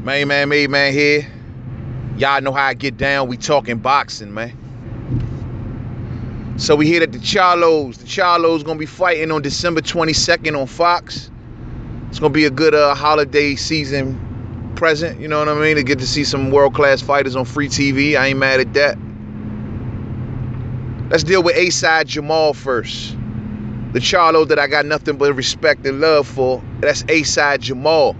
Made man here. Y'all know how I get down. We talking boxing, man. So we hear that the Charlo's gonna be fighting on December 22nd on Fox. It's gonna be a good holiday season present, you know what I mean? To get to see some world-class fighters on free TV. I ain't mad at that. Let's deal with A-side Jermall first. The Charlo that I got nothing but respect and love for. That's A-side Jermall.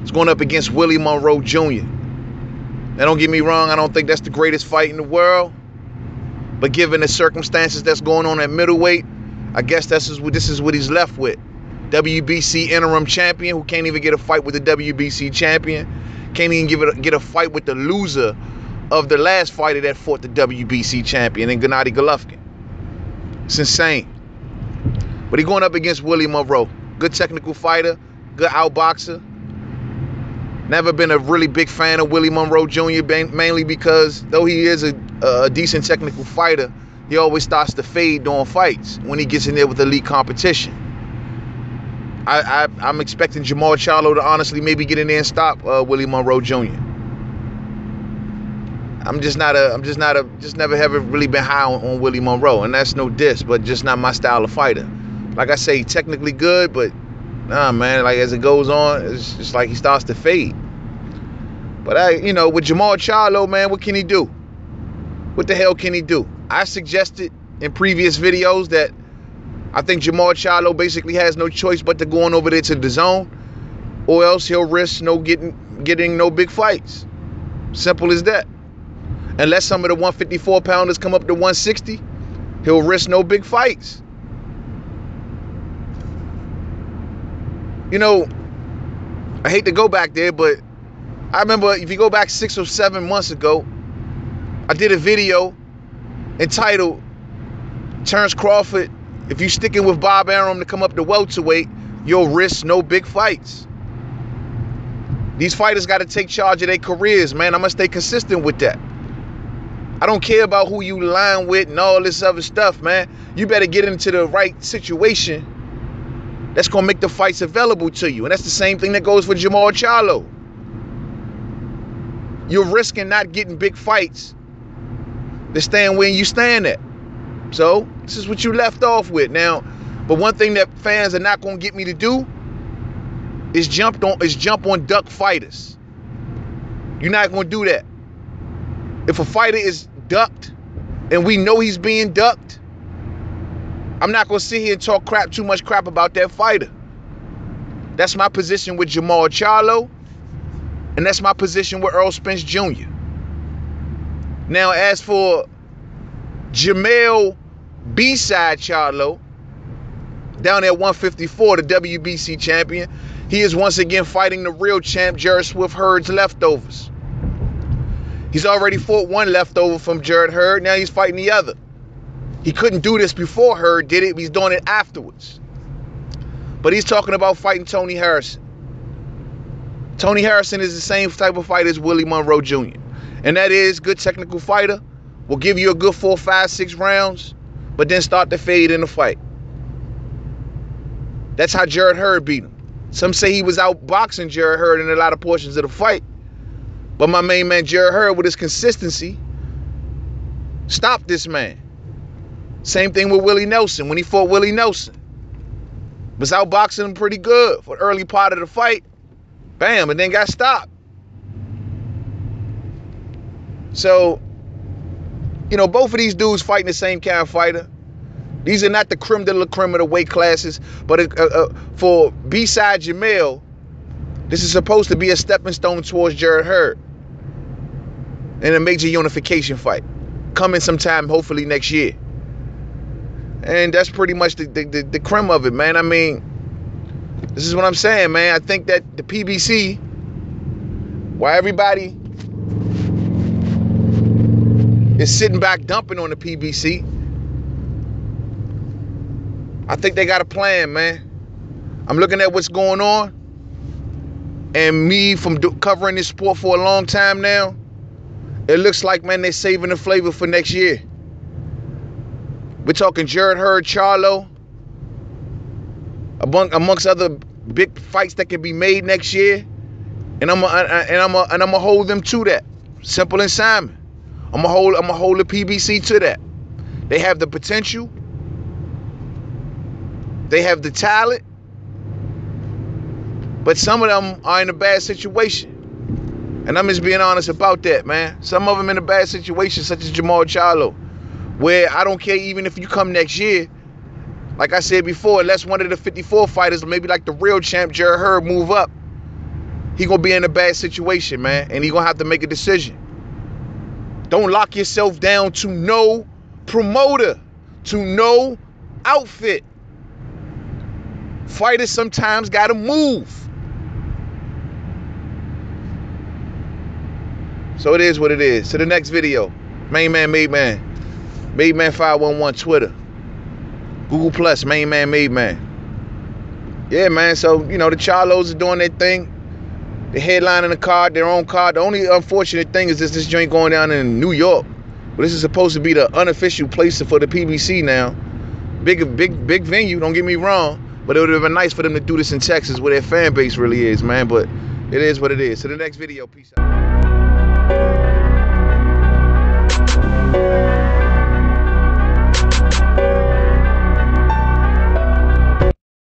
It's going up against Willie Monroe Jr. Now, don't get me wrong, I don't think that's the greatest fight in the world. But given the circumstances that's going on at middleweight, I guess this is what he's left with. WBC interim champion who can't even get a fight with the WBC champion. Can't even get a fight with the loser of the last fighter that fought the WBC champion in Gennady Golovkin. It's insane. But he's going up against Willie Monroe. Good technical fighter, good outboxer. Never been a really big fan of Willie Monroe Jr. mainly because though he is a decent technical fighter, he always starts to fade during fights when he gets in there with elite competition. I'm expecting Jermall Charlo to honestly maybe get in there and stop Willie Monroe Jr. Just never have really been high on Willie Monroe, and that's no diss, but just not my style of fighter. Like I say, technically good, but nah, man, like as it goes on, it's just like he starts to fade. But with Jermall Charlo, man, what can he do? What the hell can he do? I suggested in previous videos that I think Jermall Charlo basically has no choice but to go on over there to the zone, or else he'll risk getting no big fights. Simple as that. Unless some of the 154 pounders come up to 160, he'll risk no big fights. I hate to go back there, but I remember if you go back 6 or 7 months ago, I did a video entitled Terrence Crawford, if you sticking with Bob Arum to come up to welterweight, you'll risk no big fights. These fighters got to take charge of their careers, man. I'm going to stay consistent with that. I don't care about who you line with and all this other stuff, man. You better get into the right situation that's going to make the fights available to you. And that's the same thing that goes for Jermall Charlo. You're risking not getting big fights to stand where you stand at. So this is what you left off with. Now, but one thing that fans are not going to get me to do is jump on duck fighters. You're not going to do that. If a fighter is ducked and we know he's being ducked, I'm not going to sit here and talk too much crap about that fighter. That's my position with Jermall Charlo, and that's my position with Earl Spence Jr. Now, as for Jermall B-side Charlo, down at 154, the WBC champion, he is once again fighting the real champ, Jared Swift Hurd's leftovers. He's already fought one leftover from Jared Hurd. Now he's fighting the other. He couldn't do this before Hurd did it. He's doing it afterwards. But he's talking about fighting Tony Harrison. Tony Harrison is the same type of fighter as Willie Monroe Jr. And that is good technical fighter. Will give you a good 4, 5, 6 rounds, but then start to fade in the fight. That's how Jared Hurd beat him. Some say he was outboxing Jared Hurd in a lot of portions of the fight. But my main man, Jared Hurd, with his consistency, stopped this man. Same thing with Willie Nelson. When he fought Willie Nelson, was outboxing him pretty good for the early part of the fight. Bam, and then got stopped. So, both of these dudes fighting the same kind of fighter. These are not the creme de la creme of the weight classes. But for B-side Jermall, this is supposed to be a stepping stone towards Jared Hurd in a major unification fight coming sometime, hopefully next year. And that's pretty much the creme of it, man. I mean, this is what I'm saying, man. I think that the PBC, while everybody is sitting back dumping on the PBC, I think they got a plan, man. I'm looking at what's going on. And me, from covering this sport for a long time now, it looks like, man, they're saving the flavor for next year. We're talking Jared Hurd, Charlo, amongst other big fights that can be made next year. and I'm gonna hold them to that. Simple and Simon. I'm gonna hold the PBC to that. They have the potential. They have the talent. But some of them are in a bad situation. And I'm just being honest about that, man. Some of them in a bad situation, such as Jermall Charlo, where I don't care even if you come next year. Like I said before, unless one of the 54 fighters, maybe like the real champ, Jermall, move up, he gonna be in a bad situation, man. And he gonna have to make a decision. Don't lock yourself down to no promoter, to no outfit. Fighters sometimes gotta move. So it is what it is. To the next video. Main Man, Made Man. Made Man 511 Twitter. Google Plus, Main Man, Made Man. Yeah, man. So, you know, the Charlos are doing their thing. The headline in the card, their own card. The only unfortunate thing is this joint going down in New York. But this is supposed to be the unofficial place for the PBC now. Big venue, don't get me wrong. But it would have been nice for them to do this in Texas where their fan base really is, man. But it is what it is. To the next video. Peace out.